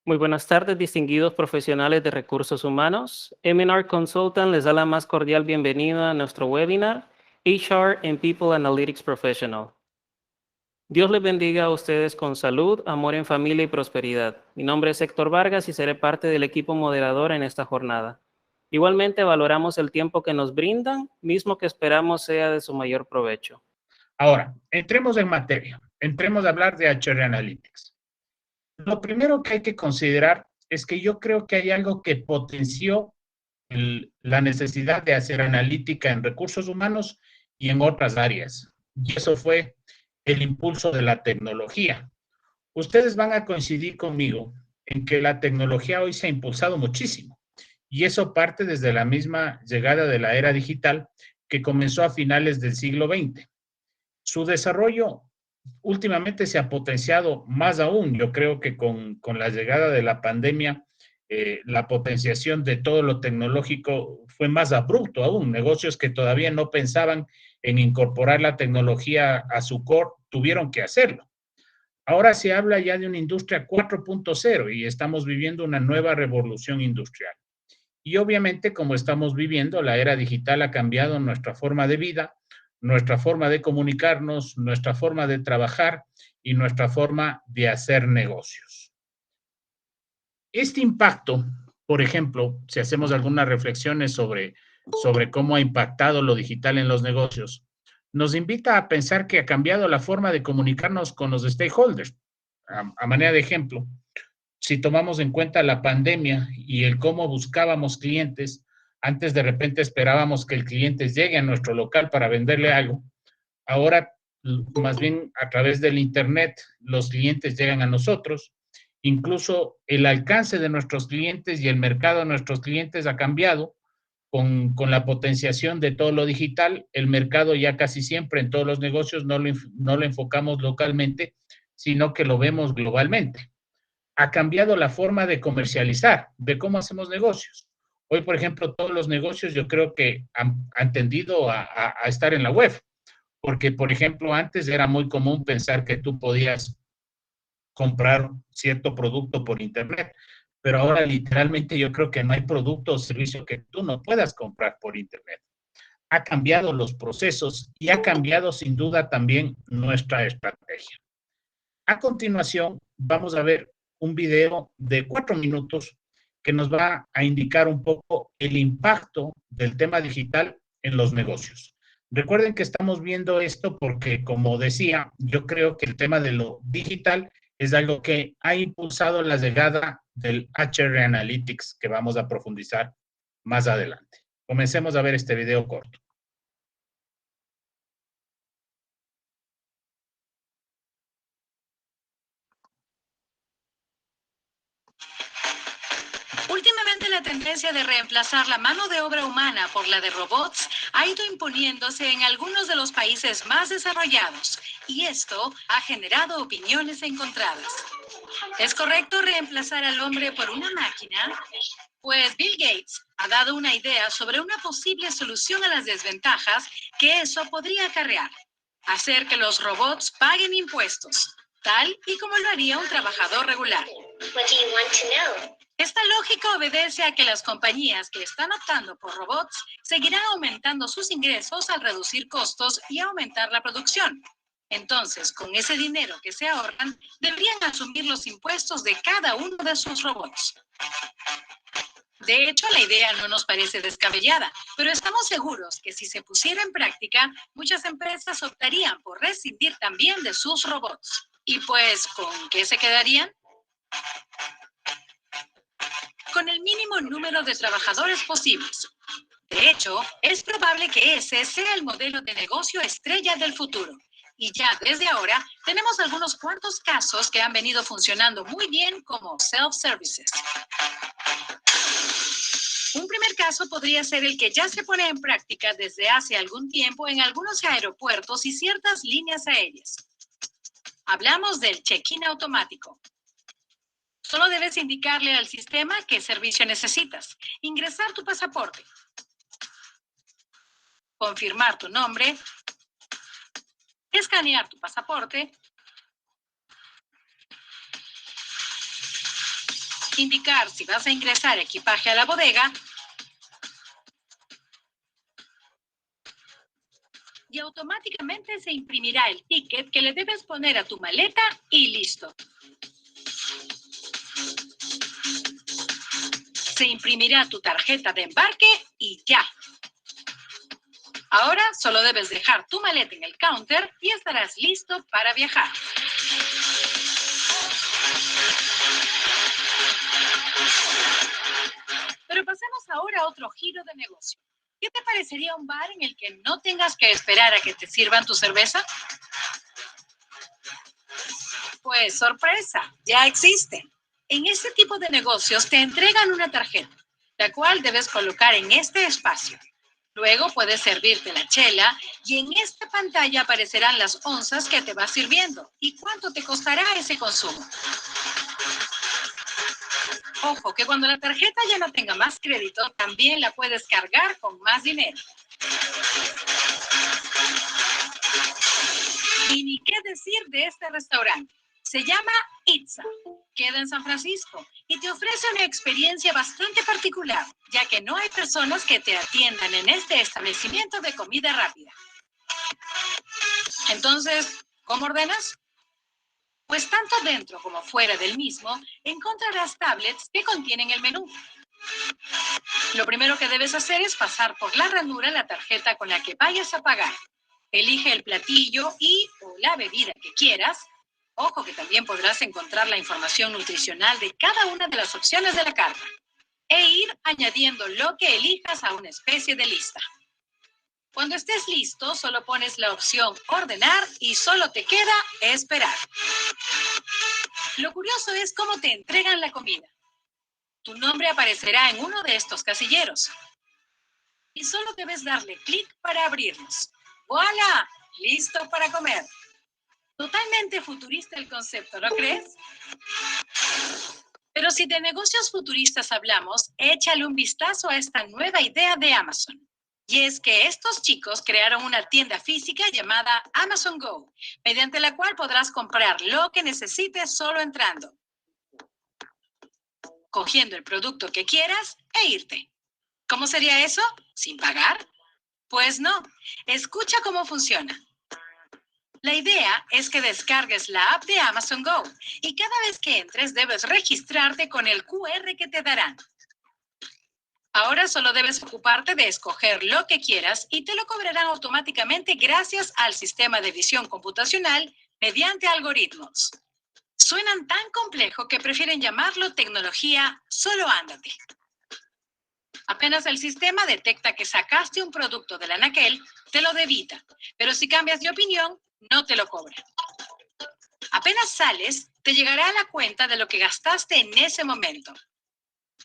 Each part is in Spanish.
Muy buenas tardes, distinguidos profesionales de recursos humanos. M&R Consultant les da la más cordial bienvenida a nuestro webinar, HR and People Analytics Professional. Dios les bendiga a ustedes con salud, amor en familia y prosperidad. Mi nombre es Héctor Vargas y seré parte del equipo moderador en esta jornada. Igualmente valoramos el tiempo que nos brindan, mismo que esperamos sea de su mayor provecho. Ahora, entremos en materia. Entremos a hablar de HR Analytics. Lo primero que hay que considerar es que yo creo que hay algo que potenció la necesidad de hacer analítica en recursos humanos y en otras áreas. Y eso fue el impulso de la tecnología. Ustedes van a coincidir conmigo en que la tecnología hoy se ha impulsado muchísimo. Y eso parte desde la misma llegada de la era digital que comenzó a finales del siglo XX. Su desarrollo últimamente se ha potenciado más aún. Yo creo que con la llegada de la pandemia, la potenciación de todo lo tecnológico fue más abrupto aún. Negocios que todavía no pensaban en incorporar la tecnología a su core, tuvieron que hacerlo. Ahora se habla ya de una industria 4.0 y estamos viviendo una nueva revolución industrial. Y obviamente, como estamos viviendo, la era digital ha cambiado nuestra forma de vida, nuestra forma de comunicarnos, nuestra forma de trabajar y nuestra forma de hacer negocios. Este impacto, por ejemplo, si hacemos algunas reflexiones sobre cómo ha impactado lo digital en los negocios, nos invita a pensar que ha cambiado la forma de comunicarnos con los stakeholders. A manera de ejemplo, si tomamos en cuenta la pandemia y el cómo buscábamos clientes, antes de repente esperábamos que el cliente llegue a nuestro local para venderle algo. Ahora, más bien a través del Internet, los clientes llegan a nosotros. Incluso el alcance de nuestros clientes y el mercado de nuestros clientes ha cambiado con la potenciación de todo lo digital. El mercado ya casi siempre en todos los negocios no lo enfocamos localmente, sino que lo vemos globalmente. Ha cambiado la forma de comercializar, de cómo hacemos negocios. Hoy, por ejemplo, todos los negocios yo creo que han tendido a estar en la web, porque, por ejemplo, antes era muy común pensar que tú podías comprar cierto producto por internet, pero ahora literalmente yo creo que no hay producto o servicio que tú no puedas comprar por internet. Ha cambiado los procesos y ha cambiado sin duda también nuestra estrategia. A continuación, vamos a ver un video de 4 minutos que nos va a indicar un poco el impacto del tema digital en los negocios. Recuerden que estamos viendo esto porque, como decía, yo creo que el tema de lo digital es algo que ha impulsado la llegada del HR Analytics, que vamos a profundizar más adelante. Comencemos a ver este video corto. Últimamente la tendencia de reemplazar la mano de obra humana por la de robots ha ido imponiéndose en algunos de los países más desarrollados y esto ha generado opiniones encontradas. ¿Es correcto reemplazar al hombre por una máquina? Pues Bill Gates ha dado una idea sobre una posible solución a las desventajas que eso podría acarrear. Hacer que los robots paguen impuestos, tal y como lo haría un trabajador regular. Esta lógica obedece a que las compañías que están optando por robots seguirán aumentando sus ingresos al reducir costos y aumentar la producción. Entonces, con ese dinero que se ahorran, deberían asumir los impuestos de cada uno de sus robots. De hecho, la idea no nos parece descabellada, pero estamos seguros que si se pusiera en práctica, muchas empresas optarían por rescindir también de sus robots. ¿Y pues con qué se quedarían? Con el mínimo número de trabajadores posibles. De hecho, es probable que ese sea el modelo de negocio estrella del futuro. Y ya desde ahora tenemos algunos cuantos casos que han venido funcionando muy bien como self-services. Un primer caso podría ser el que ya se pone en práctica desde hace algún tiempo en algunos aeropuertos y ciertas líneas aéreas. Hablamos del check-in automático. Solo debes indicarle al sistema qué servicio necesitas, ingresar tu pasaporte, confirmar tu nombre, escanear tu pasaporte indicar si vas a ingresar equipaje a la bodega y automáticamente se imprimirá el ticket que le debes poner a tu maleta y listo. Se imprimirá tu tarjeta de embarque y ya. Ahora solo debes dejar tu maleta en el counter y estarás listo para viajar. Pero pasemos ahora a otro giro de negocio. ¿Qué te parecería un bar en el que no tengas que esperar a que te sirvan tu cerveza? Pues sorpresa, ya existe. En este tipo de negocios te entregan una tarjeta, la cual debes colocar en este espacio. Luego puedes servirte la chela y en esta pantalla aparecerán las onzas que te vas sirviendo y cuánto te costará ese consumo. Ojo, que cuando la tarjeta ya no tenga más crédito, también la puedes cargar con más dinero. Y ni qué decir de este restaurante. Se llama Itza. Queda en San Francisco y te ofrece una experiencia bastante particular, ya que no hay personas que te atiendan en este establecimiento de comida rápida. Entonces, ¿cómo ordenas? Pues tanto dentro como fuera del mismo, encontrarás tablets que contienen el menú. Lo primero que debes hacer es pasar por la ranura la tarjeta con la que vayas a pagar. Elige el platillo y o la bebida que quieras. Ojo que también podrás encontrar la información nutricional de cada una de las opciones de la carta e ir añadiendo lo que elijas a una especie de lista. Cuando estés listo, solo pones la opción ordenar y solo te queda esperar. Lo curioso es cómo te entregan la comida. Tu nombre aparecerá en uno de estos casilleros y solo debes darle clic para abrirlos. ¡Voilà! ¡Listo para comer! Totalmente futurista el concepto, ¿no crees? Pero si de negocios futuristas hablamos, échale un vistazo a esta nueva idea de Amazon. Y es que estos chicos crearon una tienda física llamada Amazon Go, mediante la cual podrás comprar lo que necesites solo entrando, cogiendo el producto que quieras e irte. ¿Cómo sería eso? ¿Sin pagar? Pues no. Escucha cómo funciona. La idea es que descargues la app de Amazon Go y cada vez que entres debes registrarte con el QR que te darán. Ahora solo debes ocuparte de escoger lo que quieras y te lo cobrarán automáticamente gracias al sistema de visión computacional mediante algoritmos. Suenan tan complejo que prefieren llamarlo tecnología solo ándate. Apenas el sistema detecta que sacaste un producto del anaquel, te lo debita, pero si cambias de opinión, no te lo cobra. Apenas sales, te llegará a la cuenta de lo que gastaste en ese momento.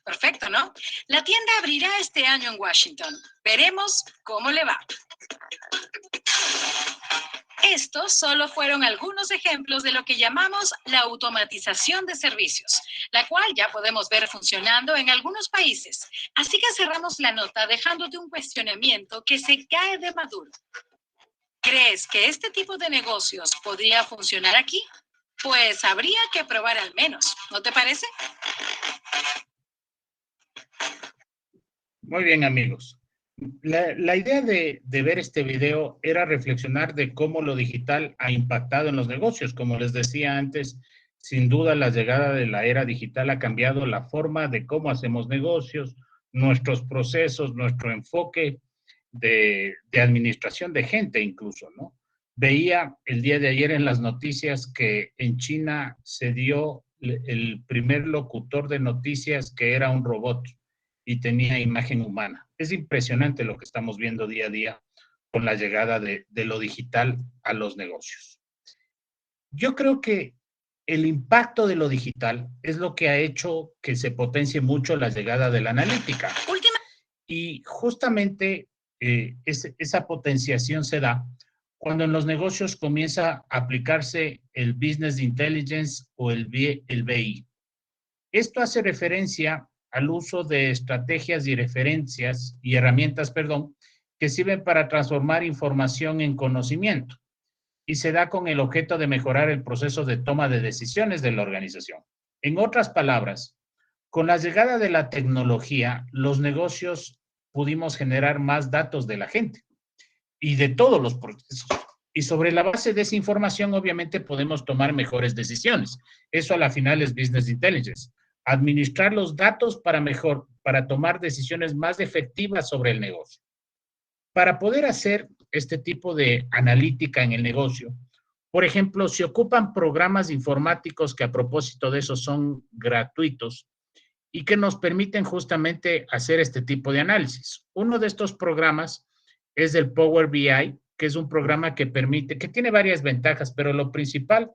Perfecto, ¿no? La tienda abrirá este año en Washington. Veremos cómo le va. Estos solo fueron algunos ejemplos de lo que llamamos la automatización de servicios, la cual ya podemos ver funcionando en algunos países. Así que cerramos la nota dejándote un cuestionamiento que se cae de maduro. ¿Crees que este tipo de negocios podría funcionar aquí? Pues habría que probar al menos, ¿no te parece? Muy bien, amigos. La idea de ver este video era reflexionar de cómo lo digital ha impactado en los negocios. Como les decía antes, sin duda la llegada de la era digital ha cambiado la forma de cómo hacemos negocios, nuestros procesos, nuestro enfoque de administración de gente incluso, ¿no? Veía el día de ayer en las noticias que en China se dio el primer locutor de noticias que era un robot y tenía imagen humana. Es impresionante lo que estamos viendo día a día con la llegada de lo digital a los negocios. Yo creo que el impacto de lo digital es lo que ha hecho que se potencie mucho la llegada de la analítica. Y justamente esa potenciación se da cuando en los negocios comienza a aplicarse el Business Intelligence o el BI. Esto hace referencia al uso de estrategias y herramientas, que sirven para transformar información en conocimiento y se da con el objeto de mejorar el proceso de toma de decisiones de la organización. En otras palabras, Con la llegada de la tecnología, los negocios pudimos generar más datos de la gente y de todos los procesos. Y sobre la base de esa información, obviamente, podemos tomar mejores decisiones. Eso a la final es Business Intelligence. Administrar los datos para tomar decisiones más efectivas sobre el negocio. Para poder hacer este tipo de analítica en el negocio, por ejemplo, se ocupan programas informáticos que a propósito de eso son gratuitos y que nos permiten justamente hacer este tipo de análisis. Uno de estos programas es el Power BI, que es un programa que tiene varias ventajas, pero lo principal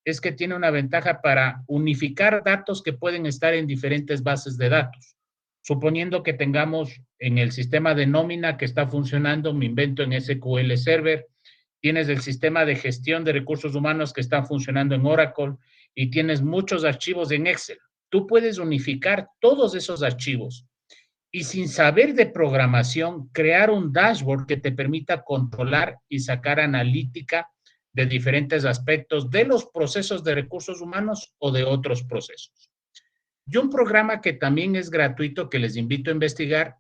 es que tiene una ventaja para unificar datos que pueden estar en diferentes bases de datos. Suponiendo que tengamos en el sistema de nómina que está funcionando, me invento en SQL Server, tienes el sistema de gestión de recursos humanos que está funcionando en Oracle y tienes muchos archivos en Excel. Tú puedes unificar todos esos archivos y sin saber de programación, crear un dashboard que te permita controlar y sacar analítica de diferentes aspectos de los procesos de recursos humanos o de otros procesos. Y un programa que también es gratuito que les invito a investigar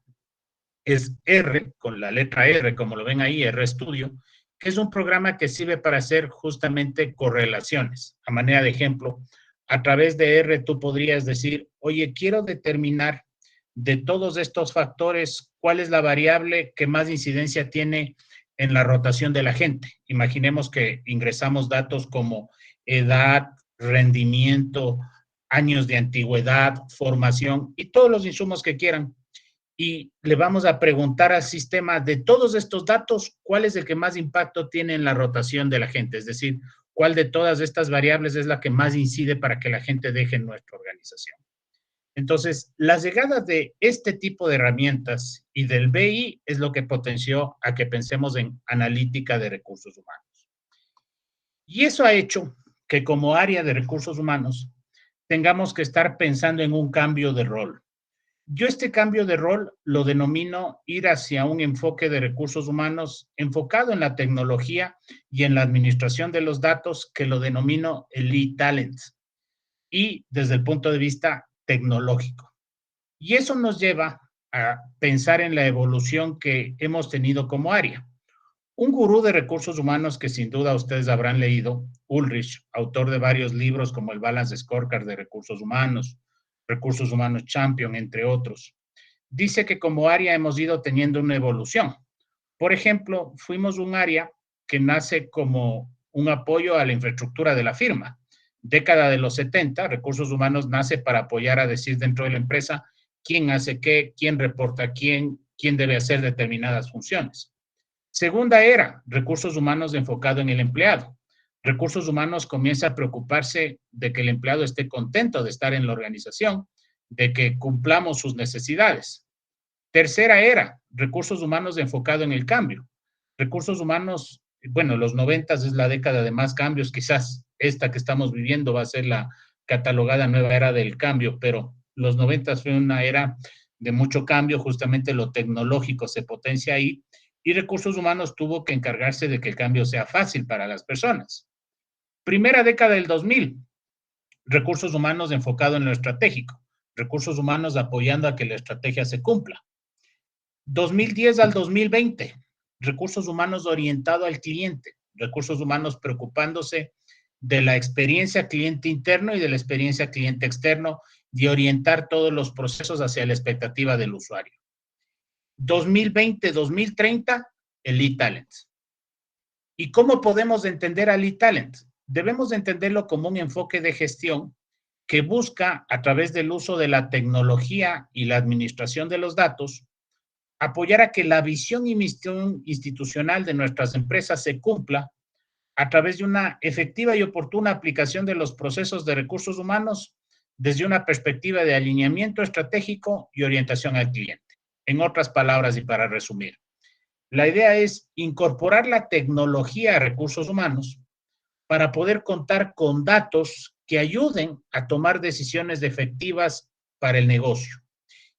es R, con la letra R, como lo ven ahí, RStudio, que es un programa que sirve para hacer justamente correlaciones. A manera de ejemplo, a través de R tú podrías decir, oye, quiero determinar de todos estos factores cuál es la variable que más incidencia tiene en la rotación de la gente. Imaginemos que ingresamos datos como edad, rendimiento, años de antigüedad, formación y todos los insumos que quieran. Y le vamos a preguntar al sistema de todos estos datos, ¿cuál es el que más impacto tiene en la rotación de la gente? Es decir, ¿cuál de todas estas variables es la que más incide para que la gente deje nuestra organización? Entonces, la llegada de este tipo de herramientas y del BI es lo que potenció a que pensemos en analítica de recursos humanos. Y eso ha hecho que como área de recursos humanos tengamos que estar pensando en un cambio de rol. Yo este cambio de rol lo denomino ir hacia un enfoque de recursos humanos enfocado en la tecnología y en la administración de los datos, que lo denomino el Lead Talent, y desde el punto de vista tecnológico. Y eso nos lleva a pensar en la evolución que hemos tenido como área. Un gurú de recursos humanos que sin duda ustedes habrán leído, Ulrich, autor de varios libros como el Balance Scorecard de Recursos Humanos Champion, entre otros, dice que como área hemos ido teniendo una evolución. Por ejemplo, fuimos un área que nace como un apoyo a la infraestructura de la firma. Década de los 70, recursos humanos nace para apoyar a decir dentro de la empresa quién hace qué, quién reporta a quién debe hacer determinadas funciones. Segunda era, recursos humanos enfocado en el empleado. Recursos humanos comienza a preocuparse de que el empleado esté contento de estar en la organización, de que cumplamos sus necesidades. Tercera era, recursos humanos enfocado en el cambio. Recursos humanos, bueno, los 90 es la década de más cambios, quizás esta que estamos viviendo va a ser la catalogada nueva era del cambio, pero los 90 fue una era de mucho cambio, justamente lo tecnológico se potencia ahí, y recursos humanos tuvo que encargarse de que el cambio sea fácil para las personas. Primera década del 2000, recursos humanos enfocado en lo estratégico, recursos humanos apoyando a que la estrategia se cumpla. 2010 al 2020, recursos humanos orientado al cliente, recursos humanos preocupándose de la experiencia cliente interno y de la experiencia cliente externo y orientar todos los procesos hacia la expectativa del usuario. 2020-2030, el Lead Talent. ¿Y cómo podemos entender al Lead Talent? Debemos entenderlo como un enfoque de gestión que busca, a través del uso de la tecnología y la administración de los datos, apoyar a que la visión y misión institucional de nuestras empresas se cumpla a través de una efectiva y oportuna aplicación de los procesos de recursos humanos desde una perspectiva de alineamiento estratégico y orientación al cliente. En otras palabras, y para resumir, la idea es incorporar la tecnología a recursos humanos para poder contar con datos que ayuden a tomar decisiones efectivas para el negocio.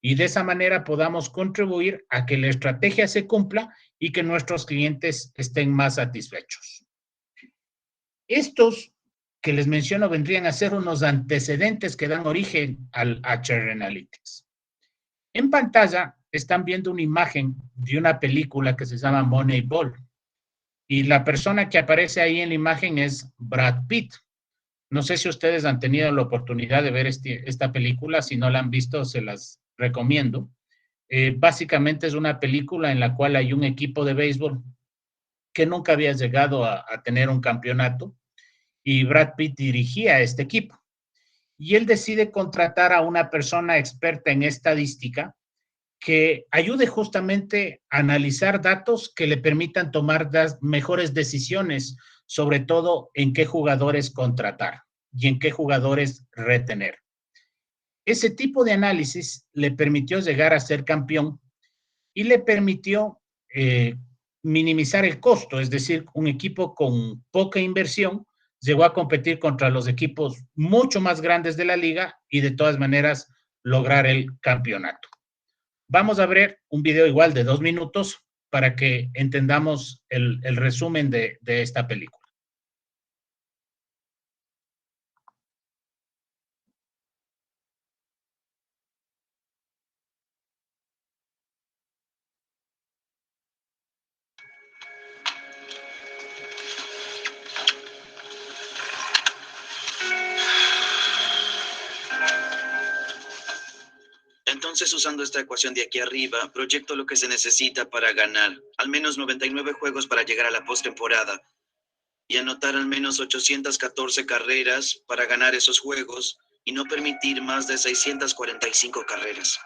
Y de esa manera podamos contribuir a que la estrategia se cumpla y que nuestros clientes estén más satisfechos. Estos que les menciono vendrían a ser unos antecedentes que dan origen al HR Analytics. En pantalla están viendo una imagen de una película que se llama Moneyball. Y la persona que aparece ahí en la imagen es Brad Pitt. No sé si ustedes han tenido la oportunidad de ver esta película. Si no la han visto, se las recomiendo. Básicamente es una película en la cual hay un equipo de béisbol que nunca había llegado a tener un campeonato y Brad Pitt dirigía a este equipo. Y él decide contratar a una persona experta en estadística que ayude justamente a analizar datos que le permitan tomar las mejores decisiones, sobre todo en qué jugadores contratar y en qué jugadores retener. Ese tipo de análisis le permitió llegar a ser campeón y le permitió minimizar el costo, es decir, un equipo con poca inversión llegó a competir contra los equipos mucho más grandes de la liga y de todas maneras lograr el campeonato. Vamos a ver un video igual de 2 minutos para que entendamos el resumen de esta película. Entonces, usando esta ecuación de aquí arriba, proyecto lo que se necesita para ganar al menos 99 juegos para llegar a la postemporada y anotar al menos 814 carreras para ganar esos juegos y no permitir más de 645 carreras.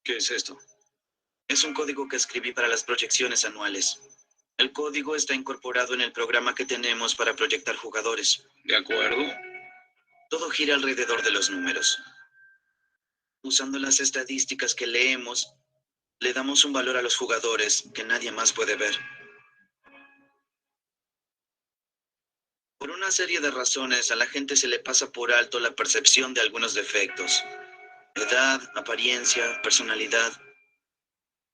¿Qué es esto? Es un código que escribí para las proyecciones anuales. El código está incorporado en el programa que tenemos para proyectar jugadores. ¿De acuerdo? Todo gira alrededor de los números. Usando las estadísticas que leemos, le damos un valor a los jugadores que nadie más puede ver. Por una serie de razones, a la gente se le pasa por alto la percepción de algunos defectos. Edad, apariencia, personalidad.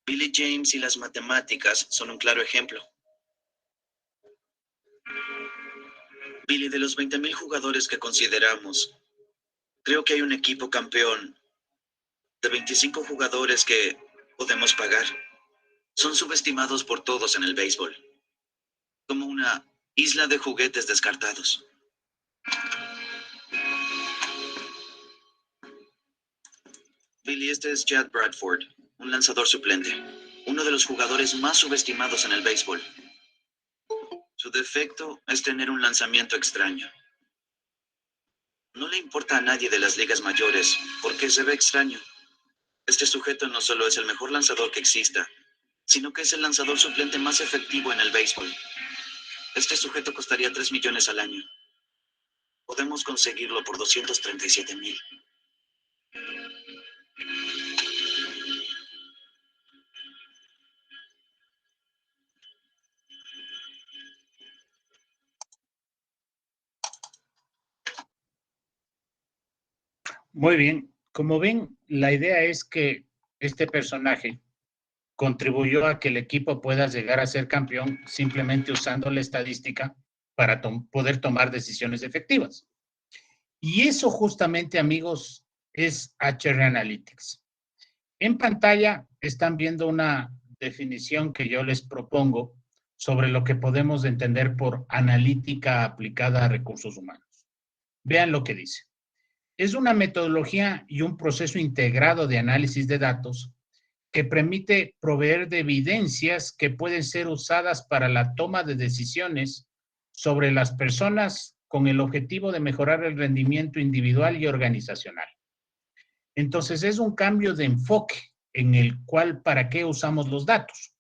Billy James y las matemáticas son un claro ejemplo. Billy, de los 20,000 jugadores que consideramos, creo que hay un equipo campeón de 25 jugadores que podemos pagar. Son subestimados por todos en el béisbol, como una isla de juguetes descartados. Billy, este es Chad Bradford, un lanzador suplente, uno de los jugadores más subestimados en el béisbol. Su defecto es tener un lanzamiento extraño. No le importa a nadie de las ligas mayores porque se ve extraño. Este sujeto no solo es el mejor lanzador que exista, sino que es el lanzador suplente más efectivo en el béisbol. Este sujeto costaría $3 millones al año. Podemos conseguirlo por 237,000. Muy bien. Como ven, la idea es que este personaje contribuyó a que el equipo pueda llegar a ser campeón simplemente usando la estadística para poder tomar decisiones efectivas. Y eso justamente, amigos, es HR Analytics. En pantalla están viendo una definición que yo les propongo sobre lo que podemos entender por analítica aplicada a recursos humanos. Vean lo que dice. Es una metodología y un proceso integrado de análisis de datos que permite proveer de evidencias que pueden ser usadas para la toma de decisiones sobre las personas con el objetivo de mejorar el rendimiento individual y organizacional. Entonces, es un cambio de enfoque en el cual, ¿para qué usamos los datos?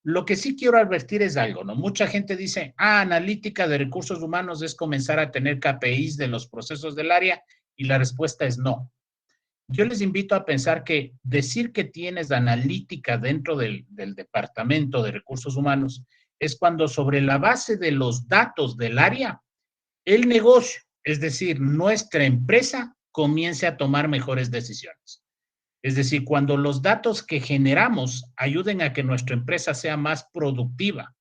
Lo que sí quiero advertir es algo, ¿no? Mucha gente dice, analítica de recursos humanos es comenzar a tener KPIs de los procesos del área, y la respuesta es no. Yo les invito a pensar que decir que tienes analítica dentro del departamento de recursos humanos es cuando sobre la base de los datos del área, el negocio, es decir, nuestra empresa, comience a tomar mejores decisiones. Es decir, cuando los datos que generamos ayuden a que nuestra empresa sea más productiva,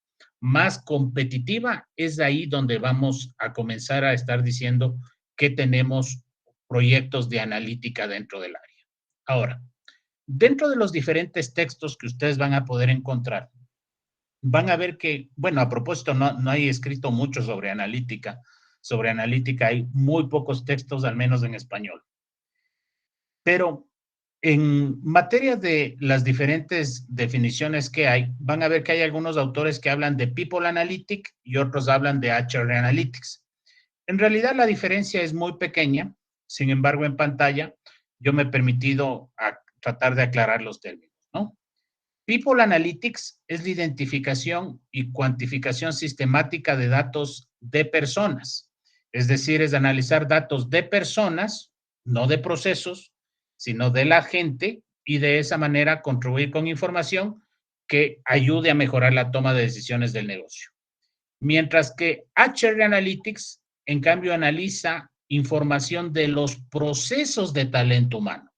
más competitiva, es ahí donde vamos a comenzar a estar diciendo que tenemos proyectos de analítica dentro del área. Ahora, dentro de los diferentes textos que ustedes van a poder encontrar, van a ver que, bueno, a propósito, no hay escrito mucho sobre analítica. Sobre analítica hay muy pocos textos, al menos en español. Pero en materia de las diferentes definiciones que hay, van a ver que hay algunos autores que hablan de People Analytics y otros hablan de HR Analytics. En realidad la diferencia es muy pequeña, sin embargo en pantalla yo me he permitido tratar de aclarar los términos, ¿no? People Analytics es la identificación y cuantificación sistemática de datos de personas, es decir, es analizar datos de personas, no de procesos, sino de la gente, y de esa manera contribuir con información que ayude a mejorar la toma de decisiones del negocio. Mientras que HR Analytics, en cambio, analiza información de los procesos de talento humano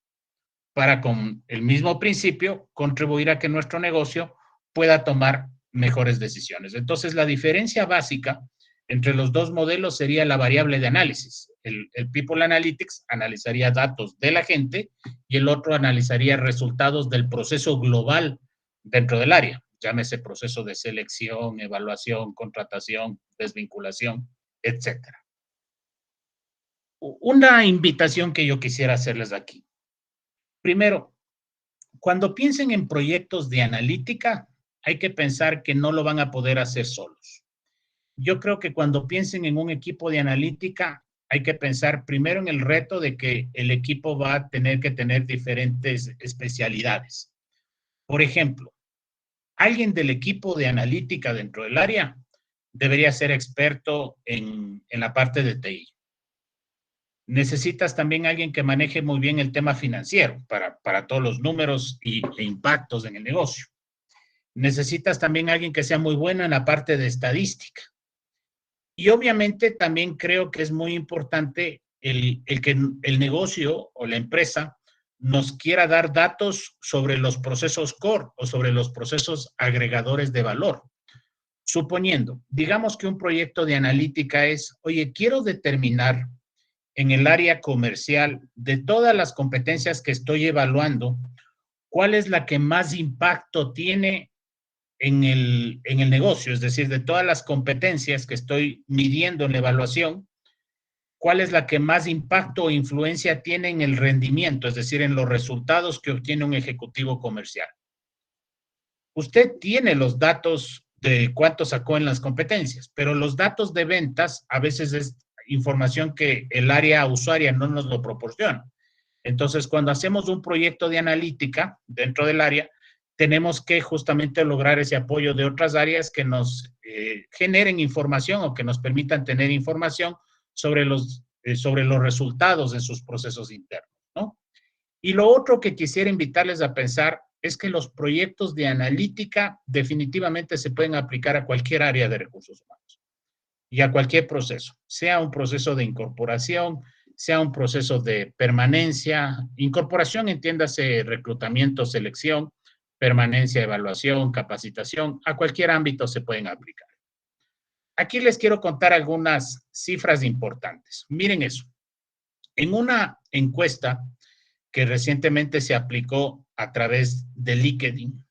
para, con el mismo principio, contribuir a que nuestro negocio pueda tomar mejores decisiones. Entonces, la diferencia básica entre los dos modelos sería la variable de análisis. El People Analytics analizaría datos de la gente y el otro analizaría resultados del proceso global dentro del área. Llámese proceso de selección, evaluación, contratación, desvinculación, etc. Una invitación que yo quisiera hacerles aquí. Primero, cuando piensen en proyectos de analítica, hay que pensar que no lo van a poder hacer solos. Yo creo que cuando piensen en un equipo de analítica, hay que pensar primero en el reto de que el equipo va a tener que tener diferentes especialidades. Por ejemplo, alguien del equipo de analítica dentro del área debería ser experto en la parte de TI. Necesitas también alguien que maneje muy bien el tema financiero para todos los números e impactos en el negocio. Necesitas también alguien que sea muy bueno en la parte de estadística. Y obviamente también creo que es muy importante el que el negocio o la empresa nos quiera dar datos sobre los procesos core o sobre los procesos agregadores de valor. Suponiendo, digamos que un proyecto de analítica es, oye, quiero determinar en el área comercial de todas las competencias que estoy evaluando, ¿cuál es la que más impacto tiene en el negocio? Es decir, de todas las competencias que estoy midiendo en la evaluación, ¿cuál es la que más impacto o influencia tiene en el rendimiento? Es decir, en los resultados que obtiene un ejecutivo comercial. Usted tiene los datos de cuánto sacó en las competencias, pero los datos de ventas a veces es información que el área usuaria no nos lo proporciona. Entonces, cuando hacemos un proyecto de analítica dentro del área, tenemos que justamente lograr ese apoyo de otras áreas que nos generen información o que nos permitan tener información sobre los resultados de sus procesos internos, ¿no? Y lo otro que quisiera invitarles a pensar es que los proyectos de analítica definitivamente se pueden aplicar a cualquier área de recursos humanos y a cualquier proceso, sea un proceso de incorporación, sea un proceso de permanencia, incorporación, entiéndase reclutamiento, selección, permanencia, evaluación, capacitación, a cualquier ámbito se pueden aplicar. Aquí les quiero contar algunas cifras importantes. Miren eso. En una encuesta que recientemente se aplicó a través de LinkedIn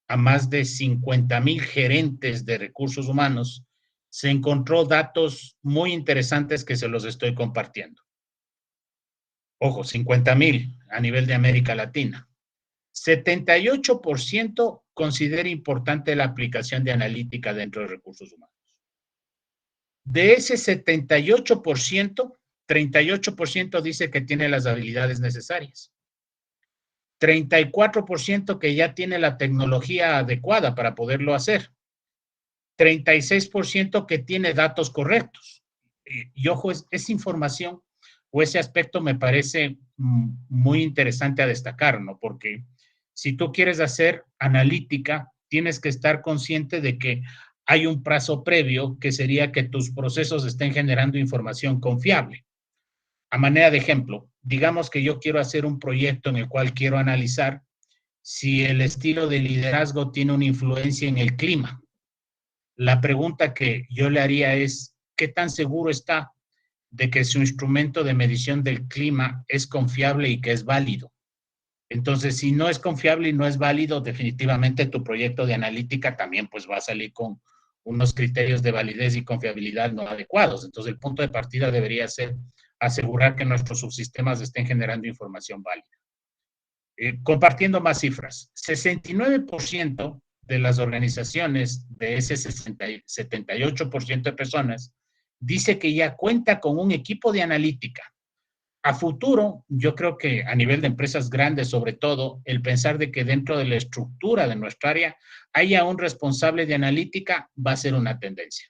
a más de 50,000 gerentes de recursos humanos, se encontró datos muy interesantes que se los estoy compartiendo. Ojo, 50,000 a nivel de América Latina. 78% considera importante la aplicación de analítica dentro de recursos humanos. De ese 78%, 38% dice que tiene las habilidades necesarias. 34% que ya tiene la tecnología adecuada para poderlo hacer. 36% que tiene datos correctos. Y ojo, esa información o ese aspecto me parece muy interesante a destacar, ¿no? Porque si tú quieres hacer analítica, tienes que estar consciente de que hay un plazo previo que sería que tus procesos estén generando información confiable. A manera de ejemplo, digamos que yo quiero hacer un proyecto en el cual quiero analizar si el estilo de liderazgo tiene una influencia en el clima. la pregunta que yo le haría es, ¿qué tan seguro está de que su instrumento de medición del clima es confiable y que es válido? Entonces, si no es confiable y no es válido, definitivamente tu proyecto de analítica también pues va a salir con unos criterios de validez y confiabilidad no adecuados. Entonces, el punto de partida debería ser asegurar que nuestros subsistemas estén generando información válida. Compartiendo más cifras, 69% de las organizaciones de ese 78% de personas dice que ya cuenta con un equipo de analítica. A futuro, yo creo que a nivel de empresas grandes, sobre todo, el pensar de que dentro de la estructura de nuestra área haya un responsable de analítica va a ser una tendencia.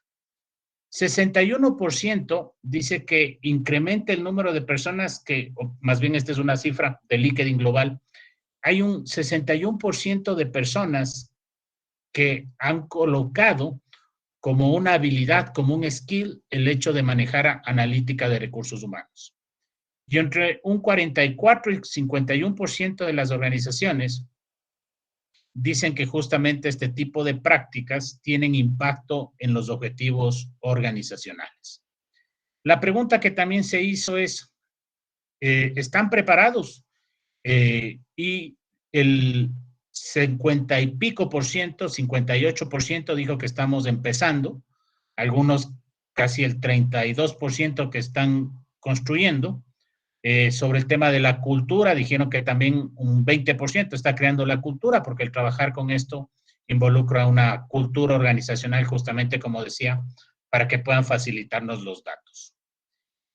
61% dice que incrementa el número de personas que, o más bien esta es una cifra de LinkedIn Global, hay un 61% de personas que han colocado como una habilidad, como un skill, el hecho de manejar analítica de recursos humanos. Y entre un 44 y 51% de las organizaciones dicen que justamente este tipo de prácticas tienen impacto en los objetivos organizacionales. La pregunta que también se hizo es, ¿están preparados? Y el 50 y pico por ciento, 58% dijo que estamos empezando, algunos casi el 32% que están construyendo. Sobre el tema de la cultura, dijeron que también un 20% está creando la cultura, porque el trabajar con esto involucra una cultura organizacional, justamente como decía, para que puedan facilitarnos los datos.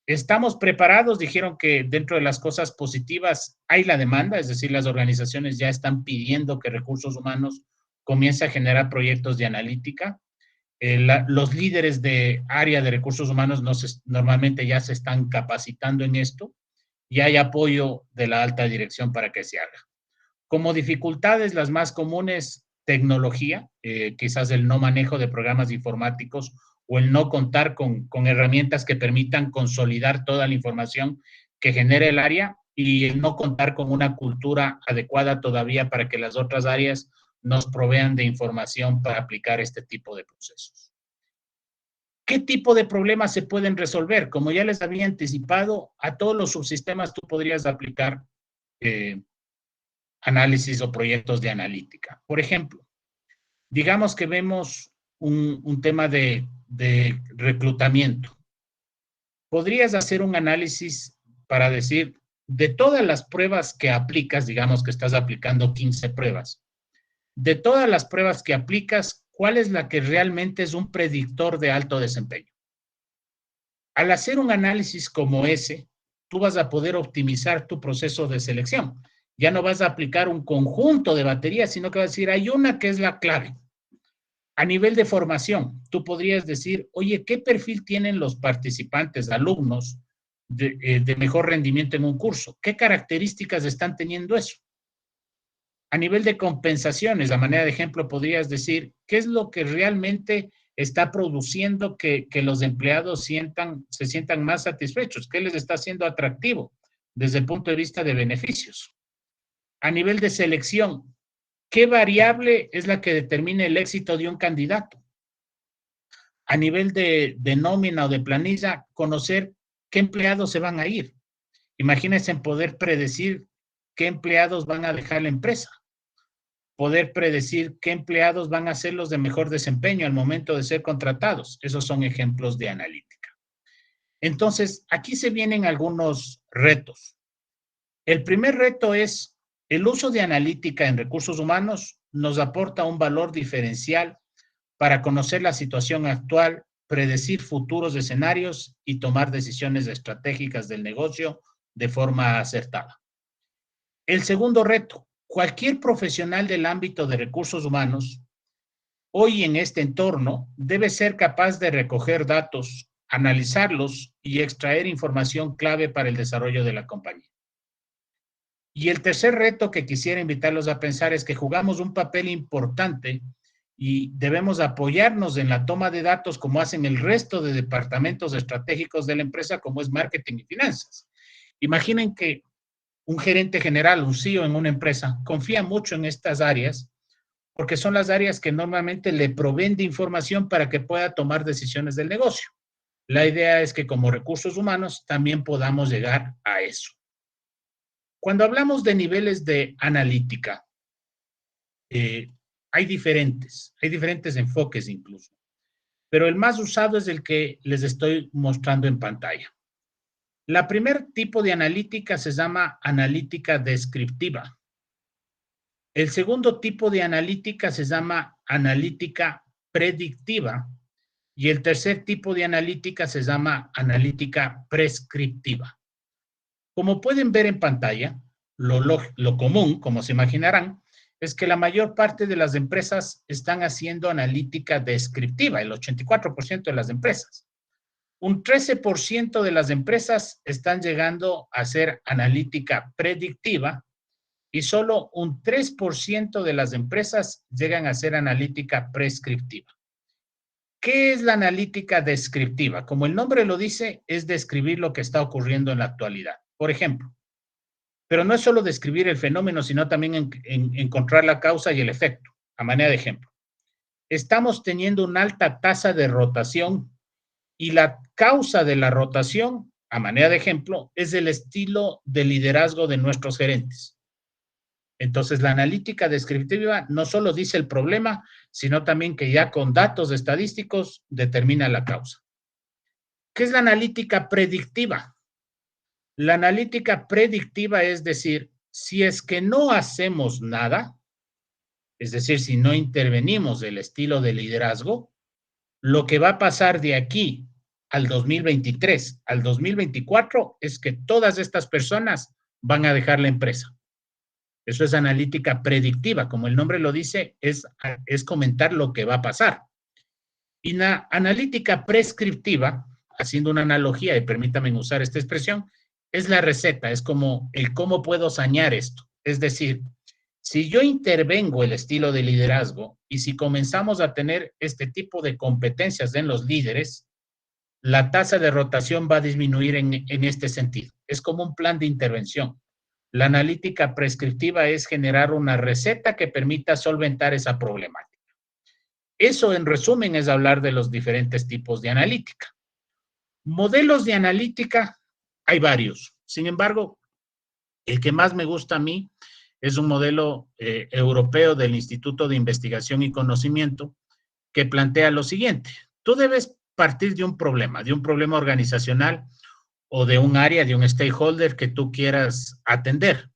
Estamos preparados, dijeron que dentro de las cosas positivas hay la demanda, es decir, las organizaciones ya están pidiendo que recursos humanos comience a generar proyectos de analítica. Los líderes de área de recursos humanos normalmente ya se están capacitando en esto y hay apoyo de la alta dirección para que se haga. Como dificultades, las más comunes, tecnología, quizás el no manejo de programas informáticos o el no contar con herramientas que permitan consolidar toda la información que genere el área y el no contar con una cultura adecuada todavía para que las otras áreas nos provean de información para aplicar este tipo de procesos. ¿Qué tipo de problemas se pueden resolver? Como ya les había anticipado, a todos los subsistemas tú podrías aplicar análisis o proyectos de analítica. Por ejemplo, digamos que vemos un tema de reclutamiento. Podrías hacer un análisis para decir, de todas las pruebas que aplicas, digamos que estás aplicando 15 pruebas, de todas las pruebas que aplicas, ¿cuál es la que realmente es un predictor de alto desempeño? Al hacer un análisis como ese, tú vas a poder optimizar tu proceso de selección. Ya no vas a aplicar un conjunto de baterías, sino que vas a decir, hay una que es la clave. A nivel de formación, tú podrías decir, oye, ¿qué perfil tienen los participantes, alumnos, de mejor rendimiento en un curso? ¿Qué características están teniendo eso? A nivel de compensaciones, a manera de ejemplo, podrías decir, ¿qué es lo que realmente está produciendo que los empleados se sientan más satisfechos? ¿Qué les está haciendo atractivo desde el punto de vista de beneficios? A nivel de selección, ¿qué variable es la que determina el éxito de un candidato? A nivel de nómina o de planilla, conocer qué empleados se van a ir. Imagínense en poder predecir qué empleados van a dejar la empresa. Poder predecir qué empleados van a ser los de mejor desempeño al momento de ser contratados. Esos son ejemplos de analítica. Entonces, aquí se vienen algunos retos. El primer reto es el uso de analítica en recursos humanos nos aporta un valor diferencial para conocer la situación actual, predecir futuros escenarios y tomar decisiones estratégicas del negocio de forma acertada. El segundo reto, cualquier profesional del ámbito de recursos humanos, hoy en este entorno, debe ser capaz de recoger datos, analizarlos y extraer información clave para el desarrollo de la compañía. Y el tercer reto que quisiera invitarlos a pensar es que jugamos un papel importante y debemos apoyarnos en la toma de datos como hacen el resto de departamentos estratégicos de la empresa, como es marketing y finanzas. Imaginen que un gerente general, un CEO en una empresa, confía mucho en estas áreas porque son las áreas que normalmente le proveen de información para que pueda tomar decisiones del negocio. La idea es que como recursos humanos también podamos llegar a eso. Cuando hablamos de niveles de analítica, hay diferentes enfoques incluso, pero el más usado es el que les estoy mostrando en pantalla. La primer tipo de analítica se llama analítica descriptiva. El segundo tipo de analítica se llama analítica predictiva y el tercer tipo de analítica se llama analítica prescriptiva. Como pueden ver en pantalla, lo común, como se imaginarán, es que la mayor parte de las empresas están haciendo analítica descriptiva, el 84% de las empresas. Un 13% de las empresas están llegando a hacer analítica predictiva y solo un 3% de las empresas llegan a hacer analítica prescriptiva. ¿Qué es la analítica descriptiva? Como el nombre lo dice, es describir lo que está ocurriendo en la actualidad. Por ejemplo, pero no es solo describir el fenómeno, sino también encontrar la causa y el efecto, a manera de ejemplo. Estamos teniendo una alta tasa de rotación y la causa de la rotación, a manera de ejemplo, es el estilo de liderazgo de nuestros gerentes. Entonces, la analítica descriptiva no solo dice el problema, sino también que ya con datos estadísticos determina la causa. ¿Qué es la analítica predictiva? La analítica predictiva es decir, si es que no hacemos nada, es decir, si no intervenimos el estilo de liderazgo, lo que va a pasar de aquí al 2023, al 2024, es que todas estas personas van a dejar la empresa. Eso es analítica predictiva, como el nombre lo dice, es comentar lo que va a pasar. Y la analítica prescriptiva, haciendo una analogía, y permítanme usar esta expresión, es la receta, es como el cómo puedo sanear esto. Es decir, si yo intervengo el estilo de liderazgo y si comenzamos a tener este tipo de competencias en los líderes, la tasa de rotación va a disminuir en este sentido. Es como un plan de intervención. La analítica prescriptiva es generar una receta que permita solventar esa problemática. Eso, en resumen, es hablar de los diferentes tipos de analítica. Modelos de analítica, hay varios. Sin embargo, el que más me gusta a mí es un modelo europeo del Instituto de Investigación y Conocimiento que plantea lo siguiente. Tú debes partir de un problema organizacional o de un área, de un stakeholder que tú quieras atender.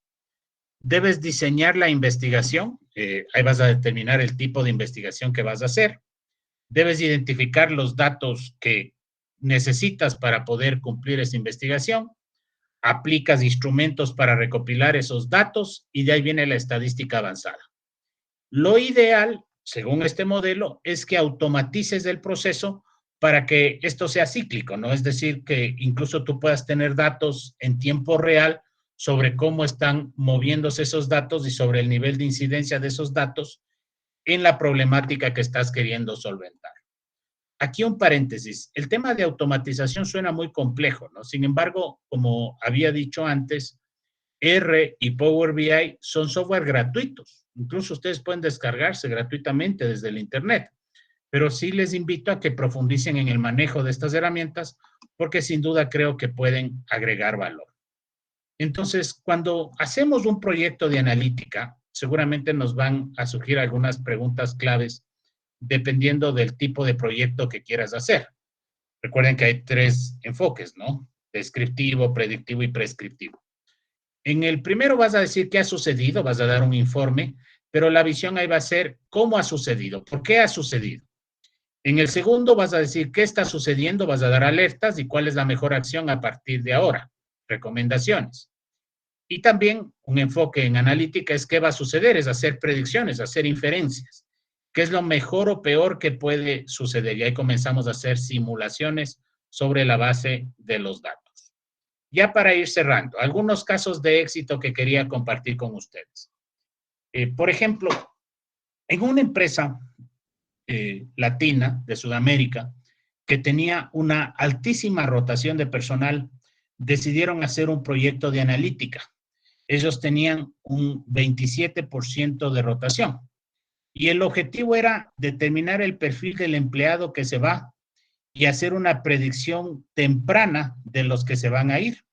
Debes diseñar la investigación, ahí vas a determinar el tipo de investigación que vas a hacer. Debes identificar los datos que necesitas para poder cumplir esa investigación. Aplicas instrumentos para recopilar esos datos y de ahí viene la estadística avanzada. Lo ideal, según este modelo, es que automatices el proceso para que esto sea cíclico, ¿no? Es decir, que incluso tú puedas tener datos en tiempo real sobre cómo están moviéndose esos datos y sobre el nivel de incidencia de esos datos en la problemática que estás queriendo solventar. Aquí un paréntesis. El tema de automatización suena muy complejo, ¿no? Sin embargo, como había dicho antes, R y Power BI son software gratuitos. Incluso ustedes pueden descargarse gratuitamente desde el Internet. Pero sí les invito a que profundicen en el manejo de estas herramientas porque sin duda creo que pueden agregar valor. Entonces, cuando hacemos un proyecto de analítica, seguramente nos van a surgir algunas preguntas claves dependiendo del tipo de proyecto que quieras hacer. Recuerden que hay 3 enfoques, ¿no? Descriptivo, predictivo y prescriptivo. En el primero vas a decir qué ha sucedido, vas a dar un informe, pero la visión ahí va a ser cómo ha sucedido, por qué ha sucedido. En el segundo vas a decir qué está sucediendo, vas a dar alertas y cuál es la mejor acción a partir de ahora, recomendaciones. Y también un enfoque en analítica es qué va a suceder, es hacer predicciones, hacer inferencias. ¿Qué es lo mejor o peor que puede suceder? Y ahí comenzamos a hacer simulaciones sobre la base de los datos. Ya para ir cerrando, algunos casos de éxito que quería compartir con ustedes. Por ejemplo, en una empresa latina de Sudamérica que tenía una altísima rotación de personal, decidieron hacer un proyecto de analítica. Ellos tenían un 27% de rotación. Y el objetivo era determinar el perfil del empleado que se va y hacer una predicción temprana de los que se van a ir.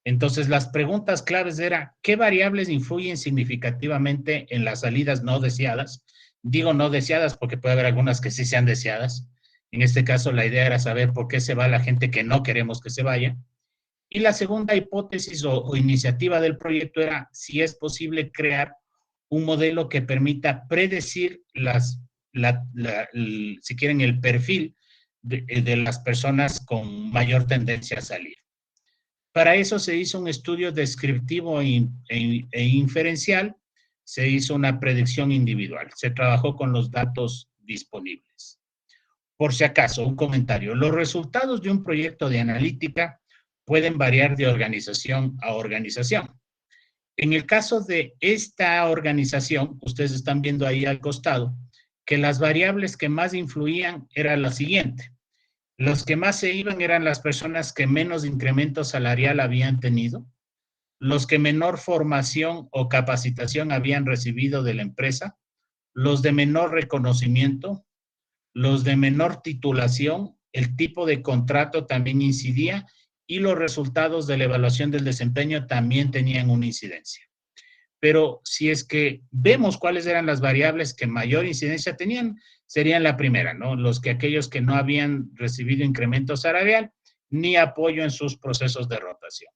Entonces, las preguntas claves eran, ¿qué variables influyen significativamente en las salidas no deseadas? Digo no deseadas porque puede haber algunas que sí sean deseadas. En este caso, la idea era saber por qué se va la gente que no queremos que se vaya. Y la segunda hipótesis o iniciativa del proyecto era si es posible crear un modelo que permita predecir si quieren, el perfil de las personas con mayor tendencia a salir. Para eso se hizo un estudio descriptivo e inferencial, se hizo una predicción individual, se trabajó con los datos disponibles. Por si acaso, un comentario. Los resultados de un proyecto de analítica pueden variar de organización a organización. En el caso de esta organización, ustedes están viendo ahí al costado, que las variables que más influían era la siguiente. Los que más se iban eran las personas que menos incremento salarial habían tenido, los que menor formación o capacitación habían recibido de la empresa, los de menor reconocimiento, los de menor titulación, el tipo de contrato también incidía y los resultados de la evaluación del desempeño también tenían una incidencia. Pero si es que vemos cuáles eran las variables que mayor incidencia tenían, serían la primera, ¿no? Aquellos que no habían recibido incremento salarial ni apoyo en sus procesos de rotación.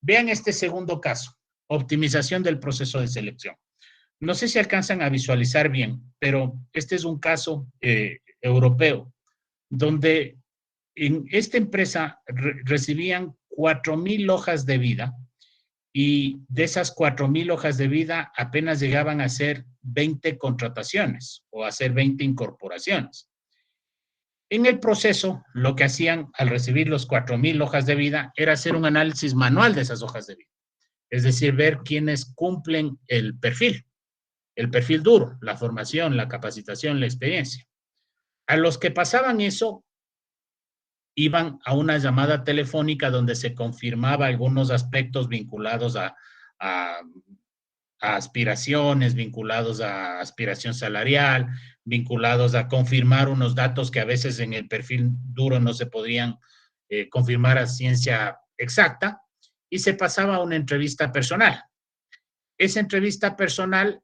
Vean este segundo caso, optimización del proceso de selección. No sé si alcanzan a visualizar bien, pero este es un caso europeo, donde en esta empresa recibían 4,000 hojas de vida y de esas 4,000 hojas de vida apenas llegaban a ser 20 contrataciones o a ser 20 incorporaciones. En el proceso, lo que hacían al recibir los 4,000 hojas de vida era hacer un análisis manual de esas hojas de vida. Es decir, ver quiénes cumplen el perfil duro, la formación, la capacitación, la experiencia. A los que pasaban eso, iban a una llamada telefónica donde se confirmaba algunos aspectos vinculados a aspiraciones, vinculados a aspiración salarial, vinculados a confirmar unos datos que a veces en el perfil duro no se podrían confirmar a ciencia exacta, y se pasaba a una entrevista personal. Esa entrevista personal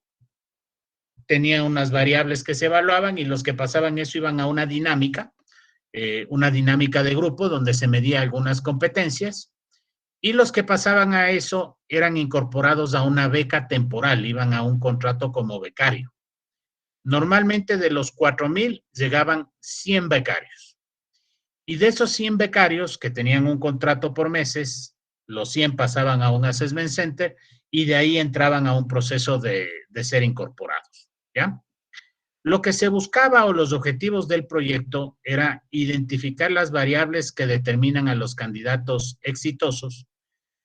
tenía unas variables que se evaluaban y los que pasaban eso iban a una dinámica de grupo donde se medía algunas competencias, y los que pasaban a eso eran incorporados a una beca temporal, iban a un contrato como becario. Normalmente de los 4,000 llegaban 100 becarios. Y de esos 100 becarios que tenían un contrato por meses, los 100 pasaban a un assessment center y de ahí entraban a un proceso de ser incorporados, ¿ya? Lo que se buscaba o los objetivos del proyecto era identificar las variables que determinan a los candidatos exitosos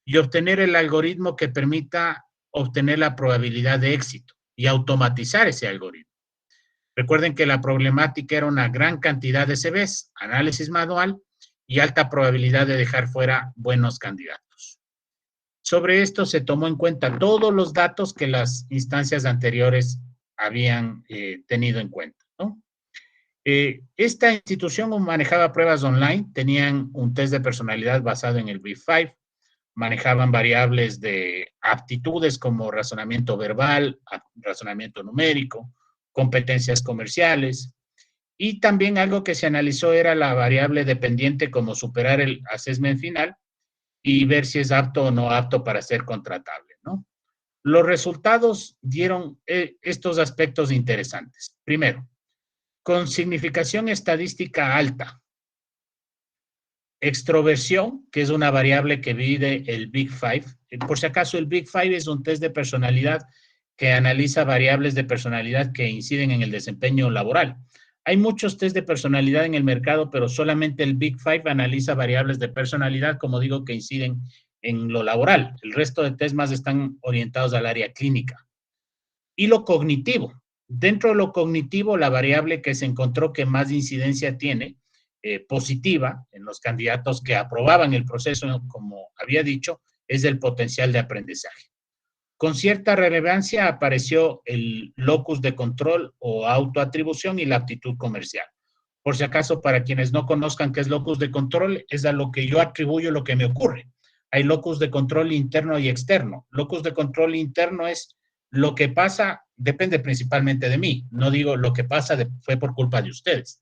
y obtener el algoritmo que permita obtener la probabilidad de éxito y automatizar ese algoritmo. Recuerden que la problemática era una gran cantidad de CVs, análisis manual y alta probabilidad de dejar fuera buenos candidatos. Sobre esto se tomó en cuenta todos los datos que las instancias anteriores habían tenido en cuenta, ¿no? Esta institución manejaba pruebas online, tenían un test de personalidad basado en el Big Five, manejaban variables de aptitudes como razonamiento verbal, razonamiento numérico, competencias comerciales, y también algo que se analizó era la variable dependiente como superar el assessment final y ver si es apto o no apto para ser contratable, ¿no? Los resultados dieron estos aspectos interesantes. Primero, con significación estadística alta, extroversión, que es una variable que mide el Big Five. Por si acaso, el Big Five es un test de personalidad que analiza variables de personalidad que inciden en el desempeño laboral. Hay muchos test de personalidad en el mercado, pero solamente el Big Five analiza variables de personalidad, como digo, que inciden en lo laboral. El resto de test más están orientados al área clínica. Y lo cognitivo. Dentro de lo cognitivo, la variable que se encontró que más incidencia tiene, positiva, en los candidatos que aprobaban el proceso, como había dicho, es el potencial de aprendizaje. Con cierta relevancia apareció el locus de control o autoatribución y la aptitud comercial. Por si acaso, para quienes no conozcan qué es locus de control, es a lo que yo atribuyo lo que me ocurre. Hay locus de control interno y externo. Locus de control interno es lo que pasa, depende principalmente de mí. No digo lo que pasa fue por culpa de ustedes,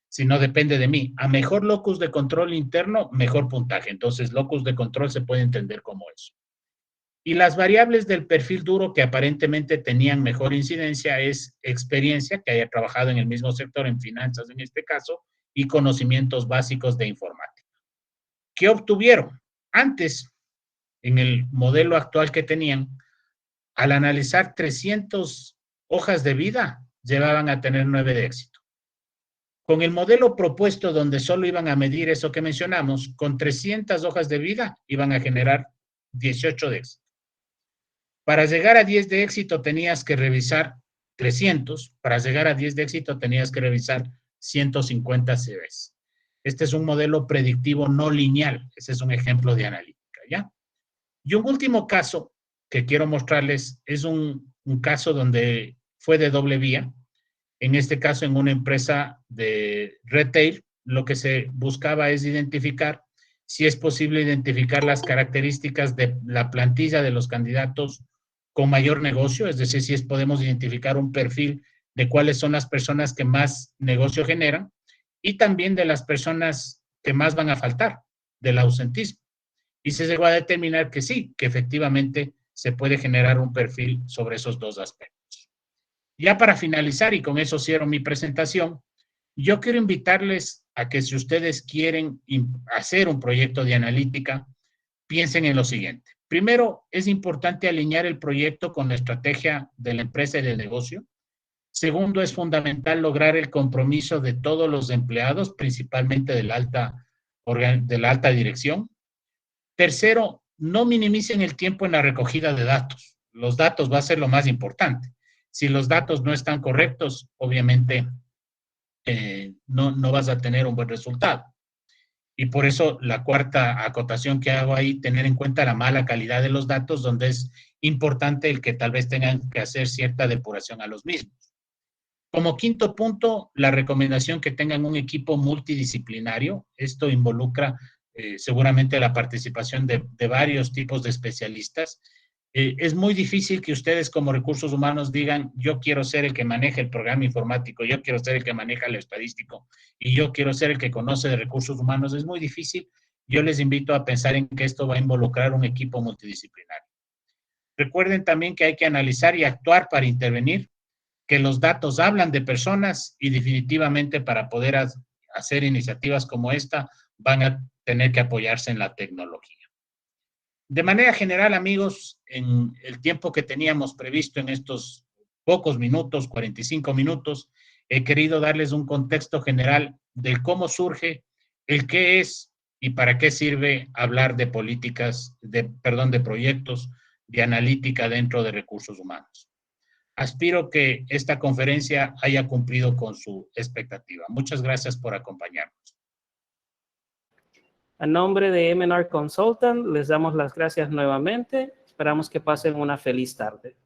sino depende de mí. A mejor locus de control interno, mejor puntaje. Entonces, locus de control se puede entender como eso. Y las variables del perfil duro que aparentemente tenían mejor incidencia es experiencia, que haya trabajado en el mismo sector, en finanzas en este caso, y conocimientos básicos de informática. ¿Qué obtuvieron? Antes, en el modelo actual que tenían, al analizar 300 hojas de vida, llevaban a tener 9 de éxito. Con el modelo propuesto, donde solo iban a medir eso que mencionamos, con 300 hojas de vida, iban a generar 18 de éxito. Para llegar a 10 de éxito tenías que revisar 300, para llegar a 10 de éxito tenías que revisar 150 CVs. Este es un modelo predictivo no lineal, ese es un ejemplo de analítica, ¿ya? Y un último caso que quiero mostrarles es un caso donde fue de doble vía. En este caso, en una empresa de retail, lo que se buscaba es identificar si es posible identificar las características de la plantilla de los candidatos con mayor negocio, es decir, si podemos identificar un perfil de cuáles son las personas que más negocio generan y también de las personas que más van a faltar, del ausentismo. Y se llegó a determinar que sí, que efectivamente se puede generar un perfil sobre esos dos aspectos. Ya para finalizar, y con eso cierro mi presentación, yo quiero invitarles a que si ustedes quieren hacer un proyecto de analítica, piensen en lo siguiente. Primero, es importante alinear el proyecto con la estrategia de la empresa y del negocio. Segundo, es fundamental lograr el compromiso de todos los empleados, principalmente de la alta dirección. Tercero, no minimicen el tiempo en la recogida de datos. Los datos va a ser lo más importante. Si los datos no están correctos, obviamente no vas a tener un buen resultado. Y por eso la cuarta acotación que hago ahí, tener en cuenta la mala calidad de los datos, donde es importante el que tal vez tengan que hacer cierta depuración a los mismos. Como quinto punto, la recomendación que tengan un equipo multidisciplinario. Esto involucra seguramente la participación de varios tipos de especialistas. Es muy difícil que ustedes como recursos humanos digan, yo quiero ser el que maneja el programa informático, yo quiero ser el que maneja el estadístico y yo quiero ser el que conoce de recursos humanos. Es muy difícil. Yo les invito a pensar en que esto va a involucrar un equipo multidisciplinario. Recuerden también que hay que analizar y actuar para intervenir, que los datos hablan de personas y definitivamente para poder hacer iniciativas como esta van a tener que apoyarse en la tecnología. De manera general, amigos, en el tiempo que teníamos previsto en estos pocos minutos, 45 minutos, he querido darles un contexto general del cómo surge, el qué es y para qué sirve hablar de políticas, de proyectos de analítica dentro de recursos humanos. Aspiro que esta conferencia haya cumplido con su expectativa. Muchas gracias por acompañarnos. A nombre de M&R Consultant, les damos las gracias nuevamente. Esperamos que pasen una feliz tarde.